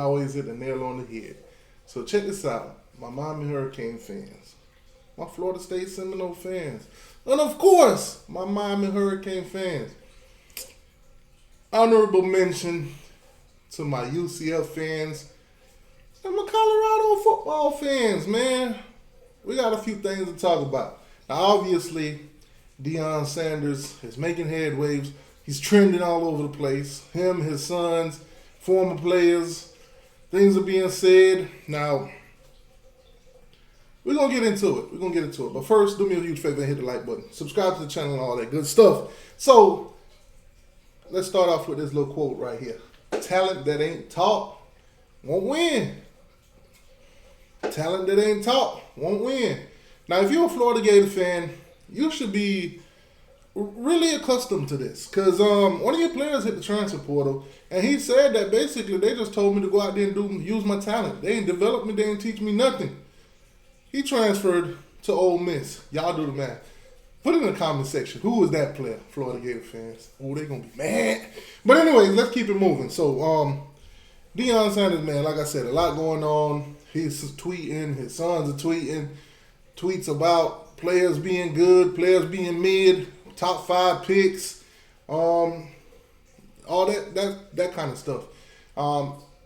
always hit the nail on the head. So check this out. My Miami Hurricane fans. My Florida State Seminole fans. And of course, my Miami Hurricane fans. Honorable mention to my UCF fans and my Colorado football fans, man. We got a few things to talk about. Now, obviously, Deion Sanders is making headwaves. He's trending all over the place. Him, his sons, former players, things are being said. Now, we're going to get into it. But first, do me a huge favor and hit the like button. Subscribe to the channel and all that good stuff. So, let's start off with this little quote right here. Talent that ain't taught won't win. Talent that ain't taught won't win. Now, if you're a Florida Gator fan, you should be really accustomed to this. Because one of your players hit the transfer portal, and he said that basically they just told me to go out there and use my talent. They ain't develop me. They ain't teach me nothing. He transferred to Ole Miss. Y'all do the math. Put it in the comment section. Who was that player? Florida Gator fans. Oh, they going to be mad. But anyways, let's keep it moving. So, Deion Sanders, man, like I said, a lot going on. He's tweeting. His sons are tweeting. Tweets about players being good, players being mid, top 5 picks, all that kind of stuff.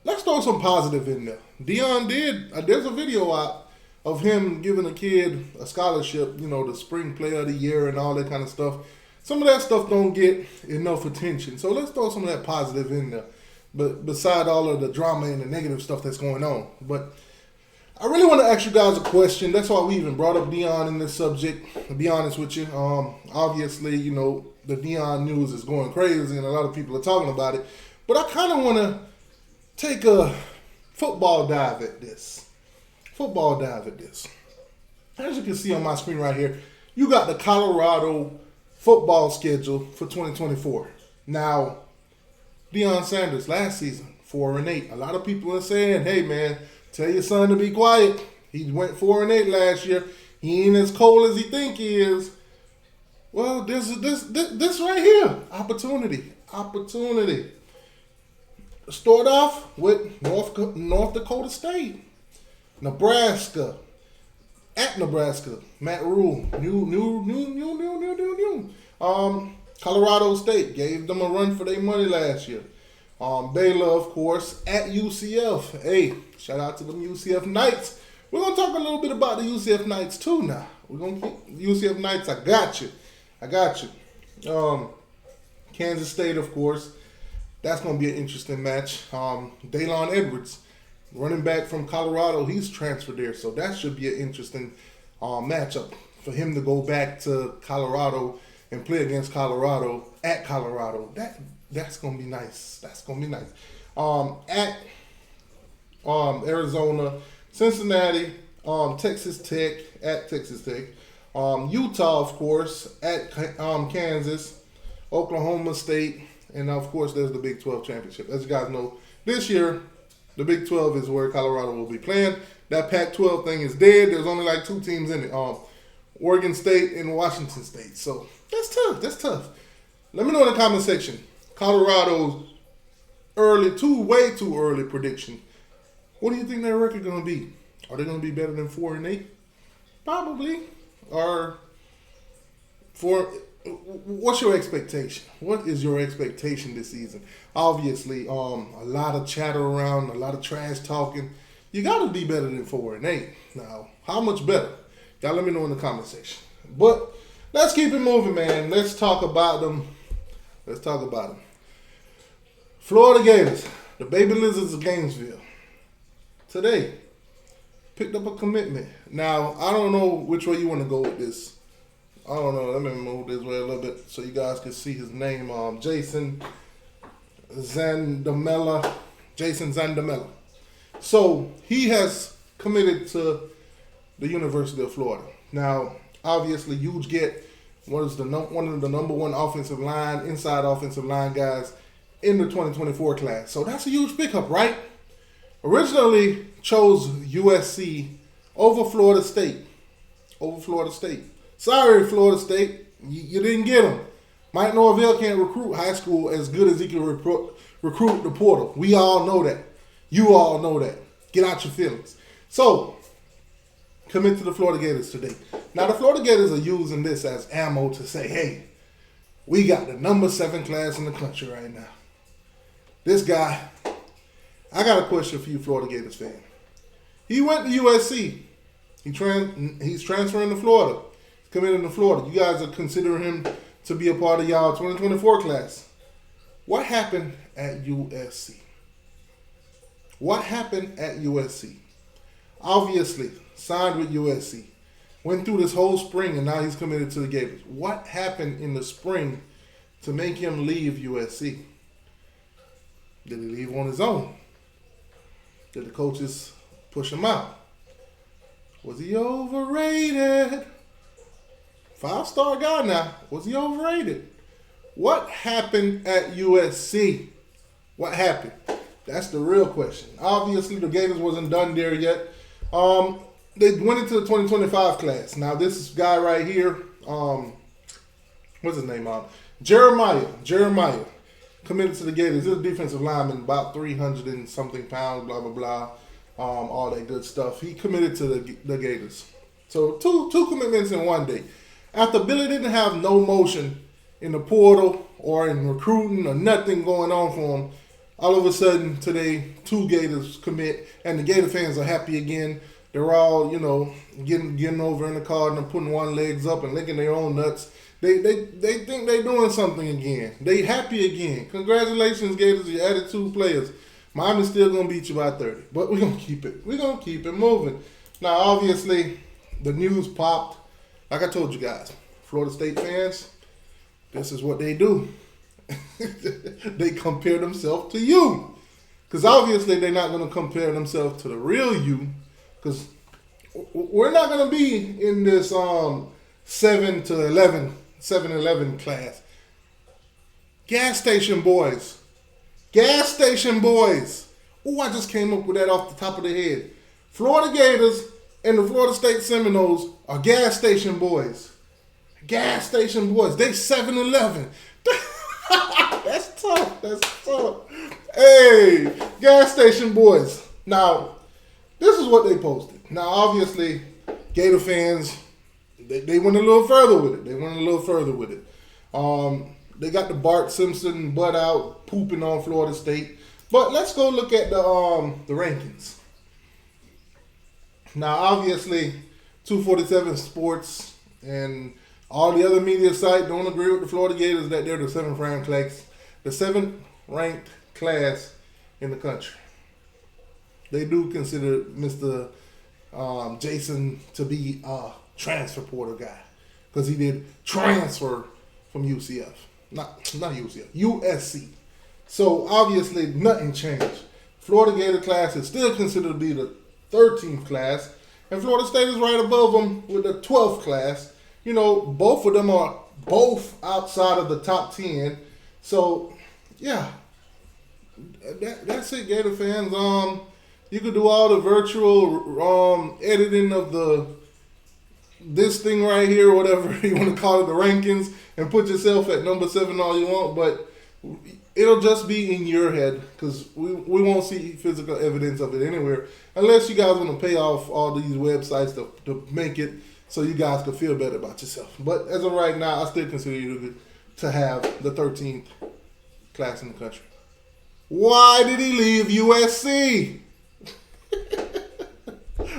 Let's throw some positive in there. Deion there's a video out of him giving a kid a scholarship, the spring player of the year and all that kind of stuff. Some of that stuff don't get enough attention. So let's throw some of that positive in there. But beside all of the drama and the negative stuff that's going on. But I really want to ask you guys a question. That's why we even brought up Deion in this subject, to be honest with you. Obviously, the Deion news is going crazy and a lot of people are talking about it. But I kind of want to take a football dive at this. As you can see on my screen right here, you got the Colorado football schedule for 2024. Now, Deion Sanders last season, 4-8. A lot of people are saying, hey man, tell your son to be quiet. He went 4-8 last year. He ain't as cold as he think he is. Well, this right here, opportunity. Start off with North Dakota State. Nebraska, Matt Rule, new. Colorado State gave them a run for their money last year. Baylor, of course, at UCF. Hey, shout out to them UCF Knights. We're gonna talk a little bit about the UCF Knights too now. We're gonna keep UCF Knights. I got you. Kansas State, of course. That's gonna be an interesting match. Deion Edwards, running back from Colorado, he's transferred there, so that should be an interesting matchup for him to go back to Colorado and play against Colorado at Colorado. That's gonna be nice. At Arizona, Cincinnati, Texas Tech at Texas Tech, Utah, of course, at Kansas, Oklahoma State, and of course there's the Big 12 championship. As you guys know, this year the Big 12 is where Colorado will be playing. That Pac-12 thing is dead. There's only like 2 teams in it. Oregon State and Washington State. So that's tough. Let me know in the comment section. Colorado's way too early prediction. What do you think their record going to be? Are they going to be better than 4-8? Probably. Or what's your expectation? What is your expectation this season? Obviously, a lot of chatter around, a lot of trash talking. You got to be better than 4-8. Now, how much better? Y'all let me know in the comment section. But let's keep it moving, man. Let's talk about them. Florida Gators, the Baby Lizards of Gainesville, today picked up a commitment. Now, I don't know which way you want to go with this. I don't know. Let me move this way a little bit so you guys can see his name. Jason Zandamela. So he has committed to the University of Florida. Now, obviously, huge get. One of the number one inside offensive line guys in the 2024 class. So that's a huge pickup, right? Originally chose USC over Florida State. Sorry, Florida State, you didn't get him. Mike Norvell can't recruit high school as good as he can recruit the portal. We all know that. You all know that. Get out your feelings. So, commit to the Florida Gators today. Now, the Florida Gators are using this as ammo to say, hey, we got the number 7 class in the country right now. This guy, I got a question for you, Florida Gators fan. He went to USC. He's transferring to Florida. He's committing to Florida. You guys are considering him to be a part of y'all 2024 class. What happened at USC? What happened at USC? Obviously, signed with USC. Went through this whole spring and now he's committed to the Gators. What happened in the spring to make him leave USC? Did he leave on his own? Did the coaches push him out? Was he overrated? 5-star guy now. Was he overrated? What happened at USC? What happened? That's the real question. Obviously, the Gators wasn't done there yet. They went into the 2025 class. Now, this guy right here, what's his name? Jeremiah committed to the Gators. He's a defensive lineman, about 300 and something pounds, blah, blah, blah, all that good stuff. He committed to the Gators. So, two commitments in one day. After Billy didn't have no motion in the portal or in recruiting or nothing going on for him, all of a sudden today, 2 Gators commit, and the Gator fans are happy again. They're all, getting over in the car and putting one legs up and licking their own nuts. They think they're doing something again. They happy again. Congratulations, Gators. You added 2 players. Miami's still going to beat you by 30. But we're going to keep it. We're going to keep it moving. Now, obviously, the news popped. Like I told you guys, Florida State fans, this is what they do. They compare themselves to you. Because obviously they're not going to compare themselves to the real you. Because we're not going to be in this 7-11 class. Gas station boys. Oh, I just came up with that off the top of the head. Florida Gators and the Florida State Seminoles are gas station boys. They 7-11. That's tough. Hey, gas station boys. Now, this is what they posted. Now, obviously, Gator fans, they went a little further with it. They got the Bart Simpson butt out pooping on Florida State. But let's go look at the rankings. Now, obviously, 247 Sports and all the other media sites don't agree with the Florida Gators that they're the 7th ranked class in the country. They do consider Mr. Jason to be a transfer portal guy because he did transfer from UCF. Not UCF, USC. So, obviously, nothing changed. Florida Gator class is still considered to be the 13th class, and Florida State is right above them with the 12th class. Both of them are both outside of the top 10. So, yeah, that's it, Gator fans. You could do all the virtual editing of this thing right here, whatever you want to call it, the rankings, and put yourself at number 7 all you want, but it'll just be in your head because we won't see physical evidence of it anywhere unless you guys want to pay off all these websites to make it so you guys can feel better about yourself. But as of right now, I still consider you to have the 13th class in the country. Why did he leave USC?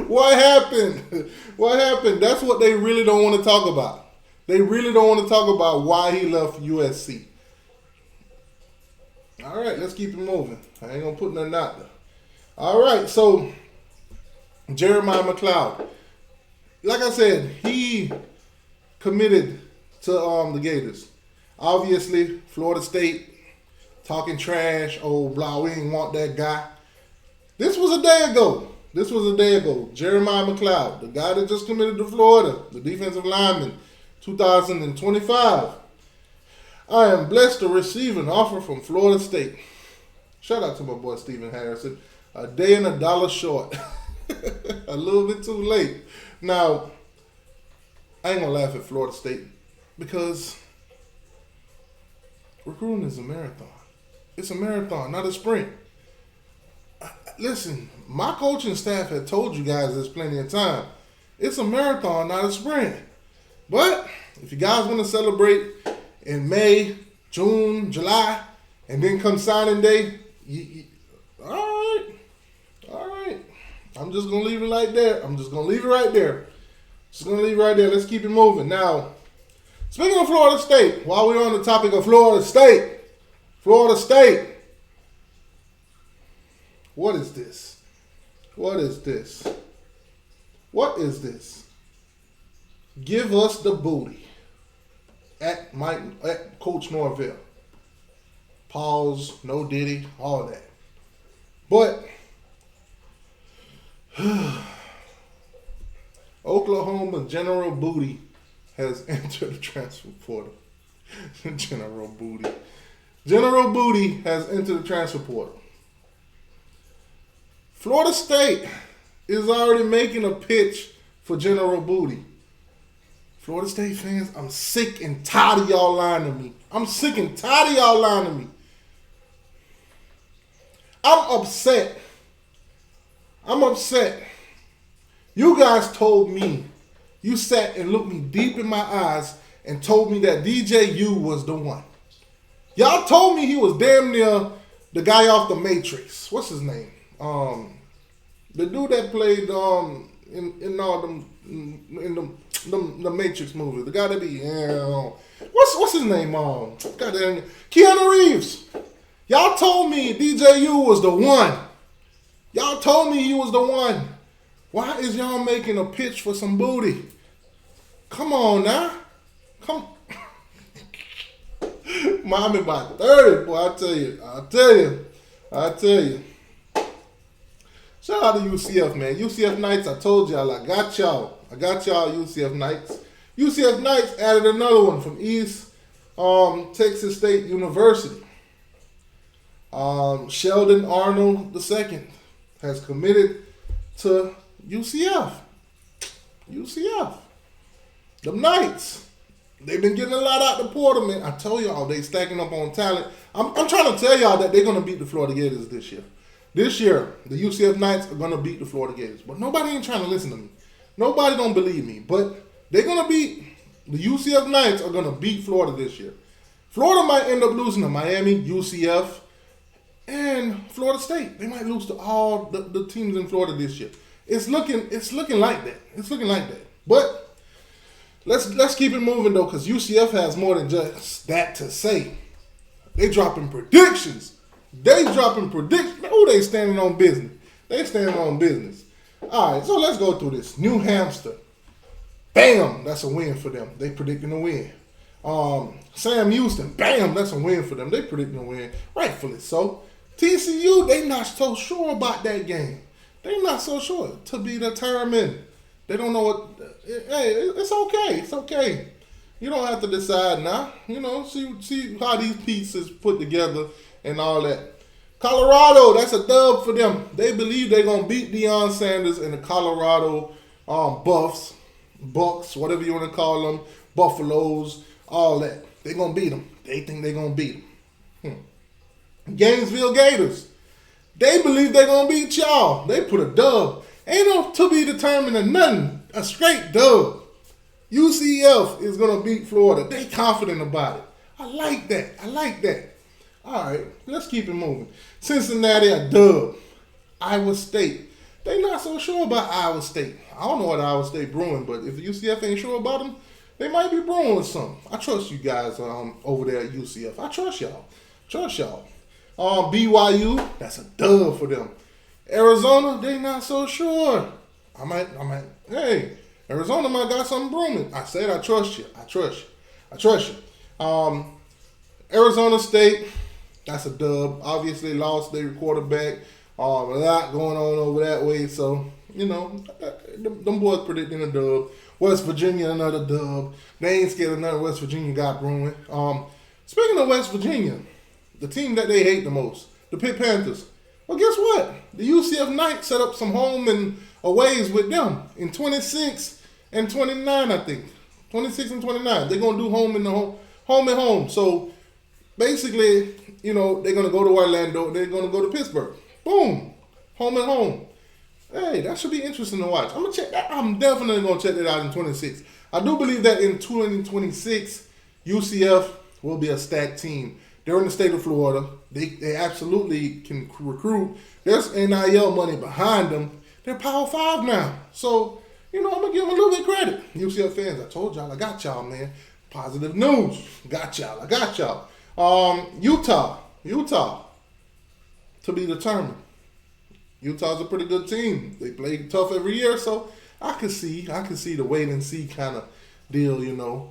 What happened? That's what they really don't want to talk about. They really don't want to talk about why he left USC. All right, let's keep it moving. I ain't going to put nothing out there. All right, so Jeremiah McLeod. Like I said, he committed to the Gators. Obviously, Florida State talking trash. Oh, blah, we didn't want that guy. This was a day ago. Jeremiah McLeod, the guy that just committed to Florida, the defensive lineman, 2025. I am blessed to receive an offer from Florida State. Shout out to my boy Stephen Harrison. A day and $1 short. A little bit too late. Now, I ain't going to laugh at Florida State because recruiting is a marathon. It's a marathon, not a sprint. Listen, my coaching staff had told you guys there's plenty of time. It's a marathon, not a sprint. But if you guys want to celebrate in May, June, July, and then come signing day, all right. I'm just going to leave it like that. I'm just going to leave it right there. Let's keep it moving. Now, speaking of Florida State, while we're on the topic of Florida State, what is this? Give us the booty at Coach Norvell. Pause, no Diddy, all that. But Oklahoma General Booty has entered the transfer portal. General Booty has entered the transfer portal. Florida State is already making a pitch for General Booty. Florida State fans, I'm sick and tired of y'all lying to me. I'm upset. You guys told me, you sat and looked me deep in my eyes and told me that DJU was the one. Y'all told me he was damn near the guy off the Matrix. What's his name? The dude that played in all them the Matrix movies. The guy that be what's his name? Goddamn Keanu Reeves. Y'all told me DJU was the one. Y'all told me he was the one. Why is y'all making a pitch for some booty? Come on now. Come. Mommy about 30, boy. I tell you. Shout out to UCF, man. UCF Knights, I told y'all, I got y'all, UCF Knights. UCF Knights added another one from East Texas State University. Sheldon Arnold II has committed to UCF. Them Knights, they've been getting a lot out the portal, man. I told y'all, they stacking up on talent. I'm trying to tell y'all that they're going to beat the Florida Gators this year. This year, the UCF Knights are going to beat the Florida Gators. But nobody ain't trying to listen to me. Nobody don't believe me. But they're going to beat, the UCF Knights are going to beat Florida this year. Florida might end up losing to Miami, UCF, and Florida State. They might lose to all the teams in Florida this year. It's looking like that. But let's keep it moving, though, because UCF has more than just that to say. They dropping predictions. Oh, they standing on business. All right, so let's go through this. New Hampshire. Bam, that's a win for them. They predicting a win. Sam Houston. Bam, that's a win for them. They predicting a win. Rightfully so. TCU, they not so sure about that game. They not so sure. To be determined. They don't know what. Hey, it's okay. You don't have to decide now. See how these pieces put together and all that. Colorado, that's a dub for them. They believe they're going to beat Deion Sanders and the Colorado Bucks, whatever you want to call them, Buffaloes, all that. They're going to beat them. They think they're going to beat them. Gainesville Gators, they believe they're going to beat y'all. They put a dub. Ain't no to be determined or nothing. A straight dub. UCF is going to beat Florida. They confident about it. I like that. All right, let's keep it moving. Cincinnati, a dub. Iowa State. They not so sure about Iowa State. I don't know what Iowa State brewing, but if UCF ain't sure about them, they might be brewing with something. I trust you guys over there at UCF. I trust y'all. BYU, that's a dub for them. Arizona, they not so sure. Hey, Arizona might got something brewing. I said I trust you. Arizona State, that's a dub. Obviously lost their quarterback. A lot going on over that way. So, them boys predicting a dub. West Virginia, another dub. They ain't scared of nothing West Virginia got brewing. Speaking of West Virginia, the team that they hate the most, the Pitt Panthers. Well, guess what? The UCF Knights set up some home and aways with them in 26 and 29, I think. 26 and 29. They're going to do home and home. So, basically, they're going to go to Orlando. They're going to go to Pittsburgh. Boom. home and home. Hey, that should be interesting to watch. I'm gonna check that. I'm definitely gonna check that out in 26. I do believe that in 2026, UCF will be a stacked team. They're in the state of Florida. They absolutely can recruit. There's NIL money behind them. They're Power 5 now. So, I'm going to give them a little bit of credit. UCF fans, I told y'all, I got y'all, man. Positive news. Got y'all. I got y'all. Utah, to be determined. Utah's a pretty good team. They play tough every year, so I can see the wait and see kind of deal, You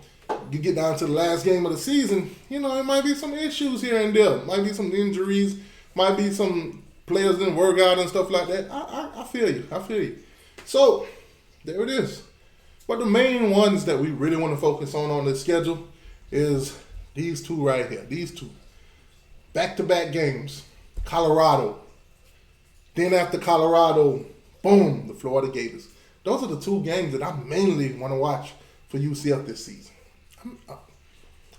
get down to the last game of the season, it might be some issues here and there. Might be some injuries. Might be some players didn't work out and stuff like that. I feel you. So, there it is. But the main ones that we really want to focus on the schedule is these two right here. These two. Back-to-back games. Colorado. Then after Colorado, boom, the Florida Gators. Those are the two games that I mainly want to watch for UCF this season.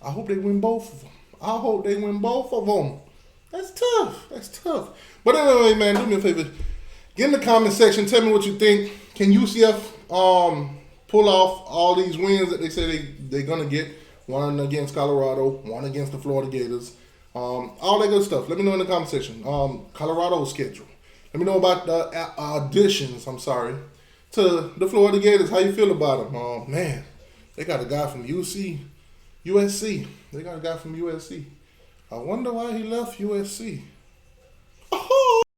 I hope they win both of them. That's tough. But anyway, man, do me a favor. Get in the comment section. Tell me what you think. Can UCF pull off all these wins that they say they're going to get? One against Colorado, one against the Florida Gators. All that good stuff. Let me know in the comment section. Colorado's schedule. Let me know about the additions, to the Florida Gators. How you feel about them? Man, they got a guy from USC. They got a guy from USC. I wonder why he left USC.